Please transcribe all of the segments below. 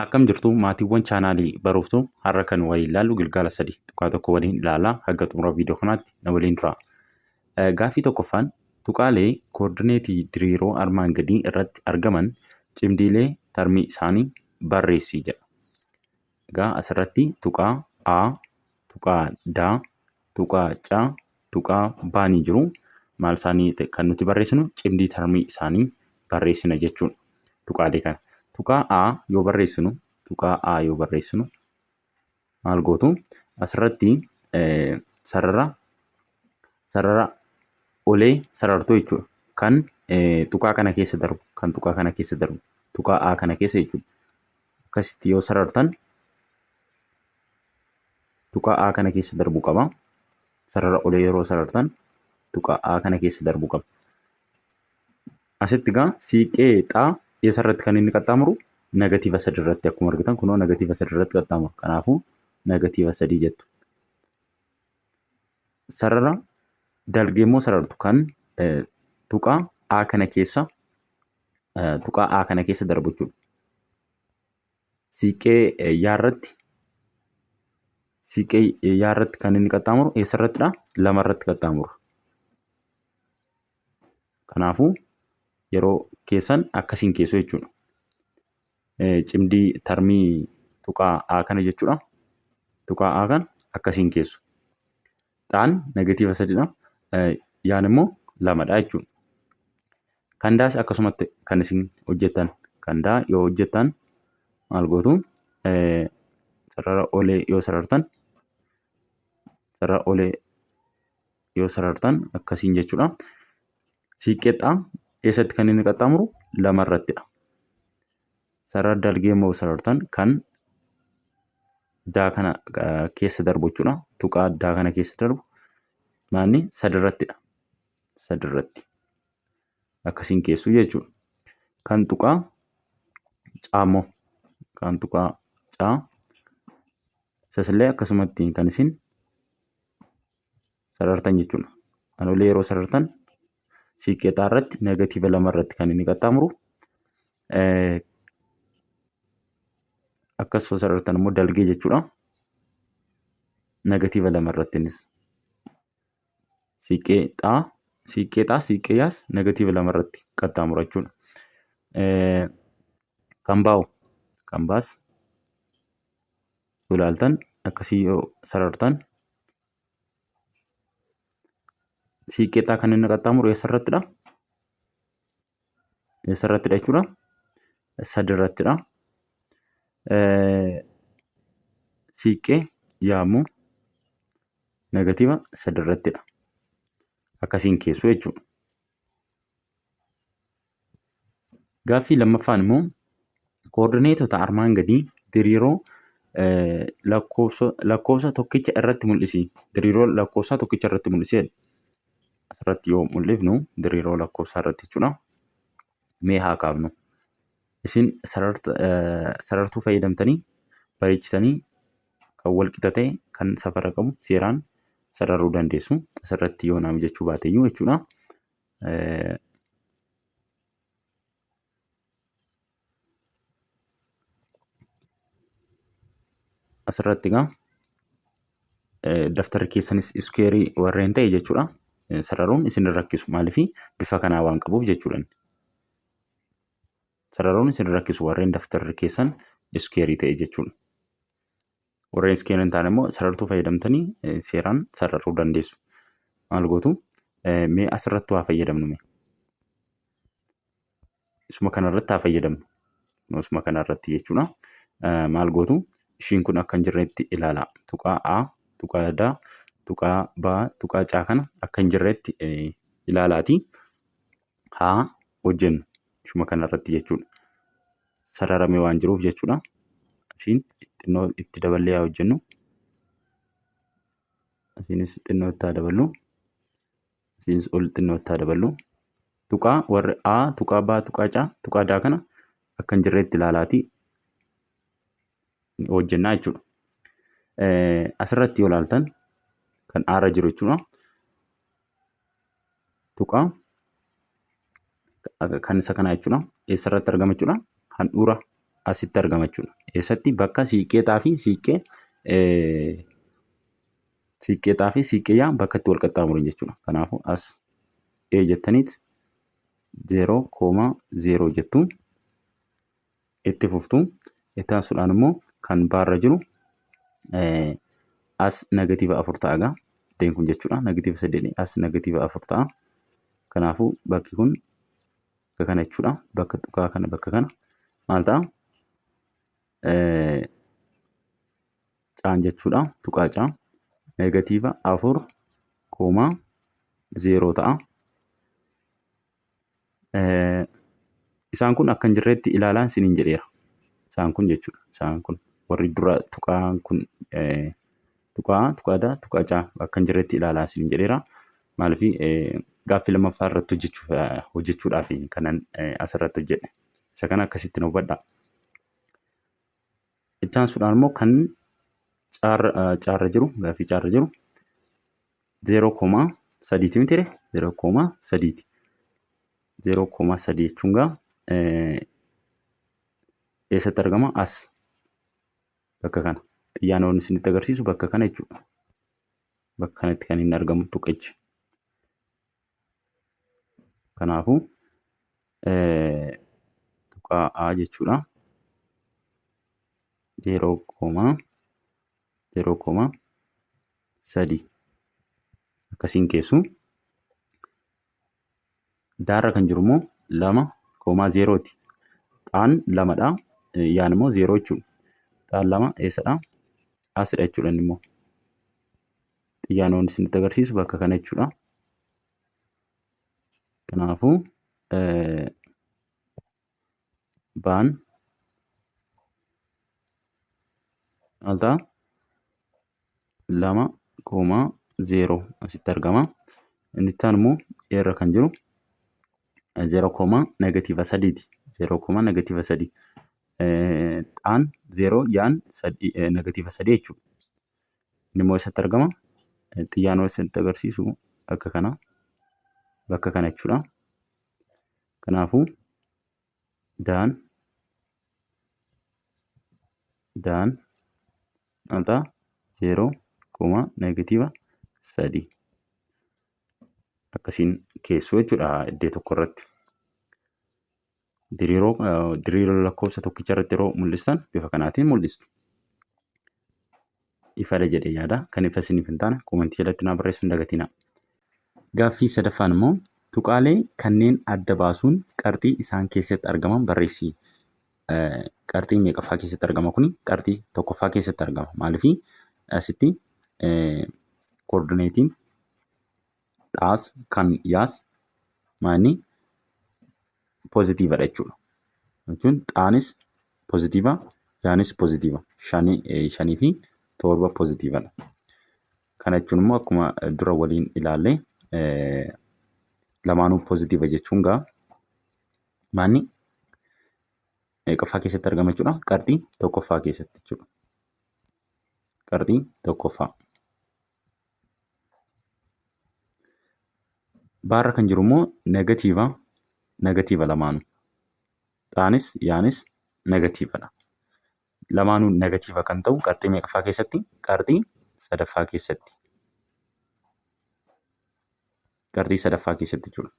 Akkam jirtu maatiiwwan chaanaalii baruuftuu har'a kan waliin ilaallu Gilgaala 3 tuqaa tokko waliin ilaalaa haga xumura viidiyoo kanaatti na waliin tura. Gaaffii tokkoffaan tuqaalee koordineetii diriiroo armaan gadii irratti argaman cimdiilee tarmii isaanii barreessii jedha. Egaa asirratti tuqaa A, tuqaa D, tuqaa C, tuqaa B ni jiru. Maal isaanii kan nuti barreessinu cimdii tarmii isaanii barreessina jechuudha. Tuqaalee kana. Tuqaa A yoo barreessinu maal gootu asirratti sarara olee sarartuu jechuudha. Kan tuqaa kana keessa darbu, tuqaa A kana keessa jechuudha. Akkasitti yoo sarartan tuqaa A kana keessa darbuu qaba. Sarara olee yeroo sarartan tuqaa A kana keessa darbuu qaba. Asitti egaa siiqee xaa eessarratti kan inni qaxxaamuru negatiiva 3 irratti akkuma argitan kunoo negatiiva 3 irratti qaxxaamura. Kanaafuu negatiiva 3 jettu. Sarara dalgee immoo sarartu kan tuqaa A kana keessa darbu jechuudha. Siiqee yaarratti kan inni qaxxaamuru eessarrattidha? 2 irratti qaxxaamura. Kanaafuu yeroo keessan akkasiin keessu jechuudha. Cimdii tarmii tuqaa A kana jechuudha. Tuqaa A kan akkasiin keessu. Xaan negatiiva 3dha. Yaan immoo 2dha jechuudha. Kandaas akkasumatti kan isin hojjettan. Kandaa yoo hojjettan maal gootu? Sarara olee yoo sarartan akkasiin jechuudha. Siiqqee xaa eessatti kan inni qaxxaamuru 2 irrattidha. Sarara dalgee immoo sarartan kan daa kana keessa darbu jechuudha. Tuqaa daa kana keessa darbu maanni 3 irrattidha. 3 irratti akkasiin keessu jechuudha. Kan tuqaa caa immoo sasillee akkasumatti kan isin sarartan jechuudha. Kan olee yeroo sarartan siiqqee xaa irratti negatiiva 2 irratti kan inni qaxxaamuru. Akkasuma sarartan immoo dalgee jechuudha. Negatiiva 2 irratti innis siiqqee yaas negatiiva 2 irratti qaxxaamura jechuudha. Kan baas yoo ilaaltan akkasii yoo sarartan siiqqee xaa kan inni qaxxaamuru eessarrattidha? Eessarrattidha jechuudha? 3 irrattidha. Siiqqee yaa immoo negatiiva 3 irrattidha. Akkasiin keessu jechuudha. Gaaffii lammaffaan immoo koordineetota armaan gadii diriiroo lakkoofsa tokkicha irratti mul'isi. Diriiroo lakkoofsaa tokkicha irratti mul'isi. Asirratti yoo mul'ifnu diriiroo lakkoofsaa irratti jechuudha. Mee haa kaafnu. Isin sarartuu fayyadamtanii bareechitanii kan wal qixa ta'e kan safara qabu seeraan sararuu dandeessu. Asirratti yoo naam jechuu baateyyuu jechuudha. Asirratti egaa daftarri keessanis iskuweerii warreen ta'e jechuudha. Sararuun isin rakkisu maaliif bifa kanaa waan qabuuf jechuudha. Sararuun isin rakkisu warreen daftarri keessan iskuweerii ta'e jechuudha. Warreen iskuweerii hin taane immoo sarartuu fayyadamtanii seeraan sararuu dandeessu. Maal gootu? Mee asirratti waa fayyadamnu. Isuma kanarratti haa fayyadamnu. Isuma kanarratti jechuudha. Maal gootu? Ishiin kun akka hin jirretti ilaala. Tuqaa A, tuqaa D, tuqaa B, tuqaa C kana akka hin jirretti ilaalaati. Haa hojjennu. Ishuma kanarratti jechuudha. Sararamee waan jiruuf jechuudha. Asiin xinnoo itti daballee haa hojjennu. Asiinis xinnoo itti haa daballu. Asiinis ol xinnoo itti haa daballu. Tuqaa warri A, tuqaa B, tuqaa C, tuqaa D kana akka hin jirretti ilaalaati. Hojjennaa jechuudha. Asirratti yoo ilaaltan kan aara jiru jechuudha. Tuqaa kan isa kanaa jechuudha. Eessarratti argama jechuudha? Handhuura asitti argama jechuudha. Eessatti? Bakka siiqqeexaa fi siiqqee yaa bakka itti wal qaxxaamuran jechuudha. Kanaafuu as jettaniit 0,0 jettuun itti fuftu. Itti aansuudhaan immoo kan baarra jiru as -4 ta'a iddeen kun jechuudha. -8 as -4 ta'a. Kanaafuu bakki kun bakka kana jechuudha. Bakka tuqaa kana bakka kana maal ta'a? Caan jechuudha. Tuqaa caa -4,0 ta'a. Isaan kun akka hin jirreetti ilaalaa isiniin jedheera. Isaan kun jechuudha. Isaan kun warri dura tuqaan kun tuqaa caa akka hin jirreetti ilaalaa isiniin jedheera. Maaliif gaaffii lammaffaa irratti hojjechuudhaaf kanan asirratti hojjedhe. Isa kana akkasitti hubadhaa. Itti aansuudhaan immoo kan caarra jiru gaaffii caarra jiru 0,3 miti 0,3 0,3 jechuun eessatti argama? As bakka kana xiyyaanoon isinitti agarsiisu bakka kana jechuudha. Bakka kanatti kan inni argamu tuqichi. Kanaafuu tuqaa A jechuudha. 0,3 akkasiin keessu. Daarra kan jiru immoo 2,0ti. Xaan 2dha. Yaan immoo 0 jechuudha. Xaan 2 eessadha? Asidha jechuudha inni immoo. Xiyyaanoon isinitti agarsiisu bakka kana jechuudha. Kanaafuu baan maal ta'a? 2,0 asitti argama. Inni itti aanu immoo irra kan jiru 0,-3ti. 0,-3. Xaan 0 yaan -3 jechuudha. Inni immoo eessatti argama? Xiyyaanoo isinitti agarsiisu akka kana. Bakka kana jechuudha. Kanaafuu daan maal ta'a? 0,-3 akkasiin keessu jechuudha iddoo tokko irratti. Diriiroo lakkoofsa tokkicha irratti yeroo mul'istan bifa kanaatiin mul'istu. Ifadha jedhee yaada. Kan ifa isiniif hin taane komentii jalatti naa barreessuu hin dagatinaa. Gaaffii sadaffaan immoo tuqaalee kanneen adda baasuun qarxii isaan keessatti argaman barreessi. Qarxii meeqaffaa keessatti argama kuni? Qarxii tokkoffaa keessatti argama. Maaliif asitti koordineetiin xaas kan yaas maanni poozitiivaadha jechuudha. Jechuun xaanis poozitiiva, yaanis poozitiiva. 5 fi 7 poozitiivaadha. Kana jechuun immoo akkuma dura waliin ilaalle lamaanuu poozitiiva jechuun maanni meeqaffaa keessatti argama jechuudha? Qarxii tokkoffaa keessatti jechuudha. Qarxii tokkoffaa. Baarra kan jiru immoo negatiiva lamaanuu. Xaanis yaanis negatiivadha. Lamaanuu negatiiva kan ta'u qarxii meeqaffaa keessatti? Qarxii sadaffaa keessatti. Qarxii sadaffaa keessatti jechuudha.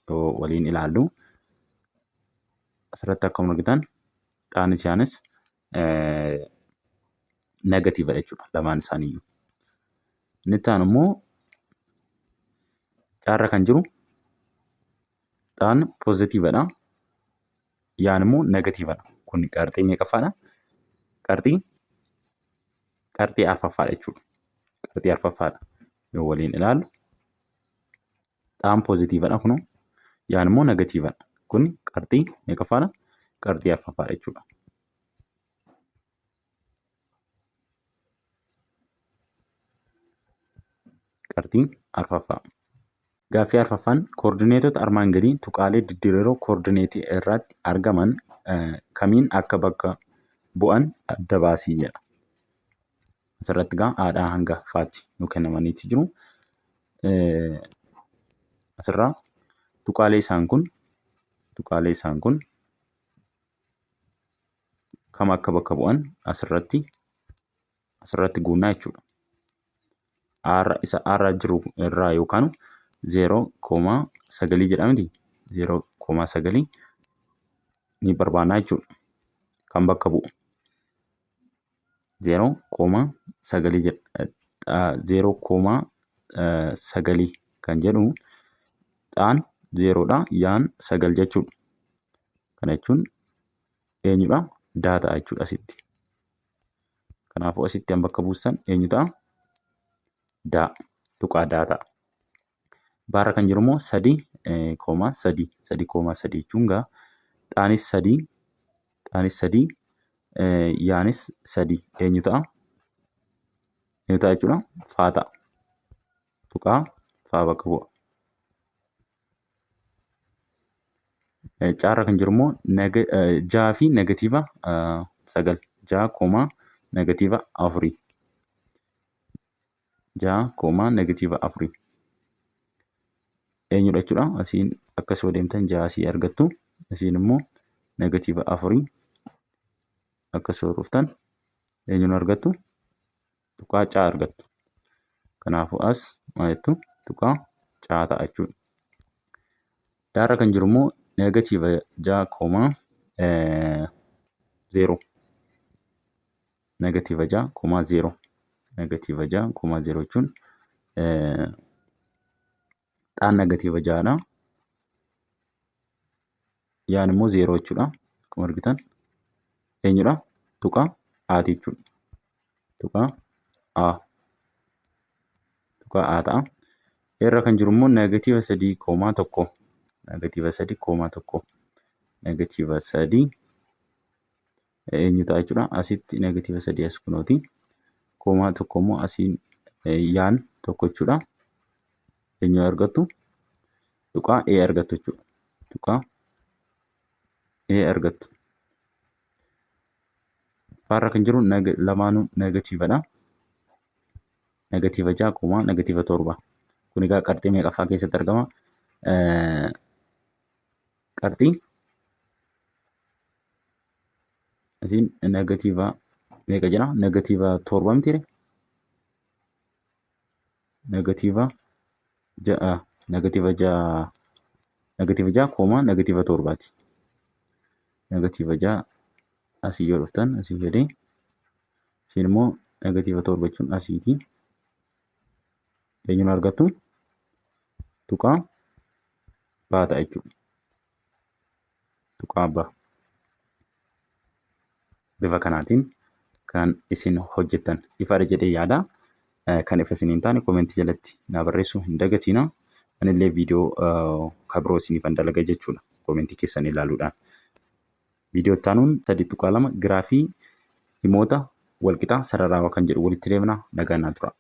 Yoo waliin ilaallu asirratti akkuma argitan xaanis yaanis negatiiva jechuudha lamaan isaaniiyyuu. Inni itti aanu immoo caarra kan jiru xaan poozitiivadha. Yaan immoo negatiivadha. Kun qarxii meeqaffaadha? Qarxii arfaffaadha jechuudha. Qarxii arfaffaadha. Yoo waliin ilaallu xaan poozitiivadha kunoo. Yaan immoo negatiivadha. Kun qarxii meeqaffaadha? Qarxii arfaffaadha jechuudha. Qarxii arfaffaa. Gaaffii arfaffaan koordineetota armaan gadii tuqaalee diddiiroo koordineetii irratti argaman kamiin akka bakka bu'an adda baasii jedha. Asirratti Aadhaa hanga Faatti nu kennamaniiti jiru. Asirraa tuqaalee isaan kun kam akka bakka bu'an asirratti guunnaa jechuudha. R jiru irraa yookaan 0,9 jedhamti 0,9 ni barbaannaa jechuudha. Kan bakka bu'u 0,9 kan jedhu xaan 0dha yaan 9 jechuudha. Kana jechuun eenyudha? Daataa jechuudha asitti. Kanaafuu asitti kan bakka buusan eenyu ta'a? Tuqaa daataa. Baarra kan jiru immoo 3,3 jechuun gaa xaanis 3 yaanis 3 eenyu ta'a? Eenyu ta'a jechuudha? Faa ta'a. Tuqaa faa bakka bu'a. Caarra kan jiru immoo 6 fi negatiiva 9 6,4 6,4 eenyudha jechuudha. Asiin akkas yoo deemtan 6 asii argattu. Asiin immoo -4 akkas yoo dhuftan eenyuun argattu? Tuqaa caa argattu. Kanaafuu as maal jettu? Tuqaa caa ta'a jechuudha. Daarra kan jiru immoo -6,0 -6,0 jechuun xaan -6dha. Yaan immoo 0 jechuudha. Akkuma argitan eenyudha? Tuqaa aati jechuudha. Tuqaa A ta'a. Irra kan jiru immoo -3,1 -3 eenyu ta'a jechuudha. Asitti -3 as kunooti. 1 immoo asiin yaan tokko jechuudha. Eenyu argattu? Tuqaa A argattu jechuudha. Tuqaa A argattu. Faarra kan jiru lamaanuu negatiivadha. -6,7 kun egaa qarxii meeqaffaa keessatti argama? Qarxii asiin negatiiva meeqa jedha? Negatiiva 7 miti? Negatiiva 6 -6,7 negatiiva 6 asii yoo dhuftan asii jedhee asiin immoo -7 jechuun asiiti. Eenyuun argattu? Tuqaa baa ta'a jechuudha. Tuqaa baa. Bifa kanaatiin kan isin hojjettan ifaadha jedhee yaada. Kan ifa isin hin taane koomentii jalatti naa barreessuu hin dagatinaa. Anillee viidiyoo kan biroo isiniifan dalaga jechuudha. Koomentii keessan ilaaluudhaan. Viidiyoo itti aanuun 3.2 giraafii himoota walqixaa sararaa kan jedhu walitti deemna. Nagaan naa tura.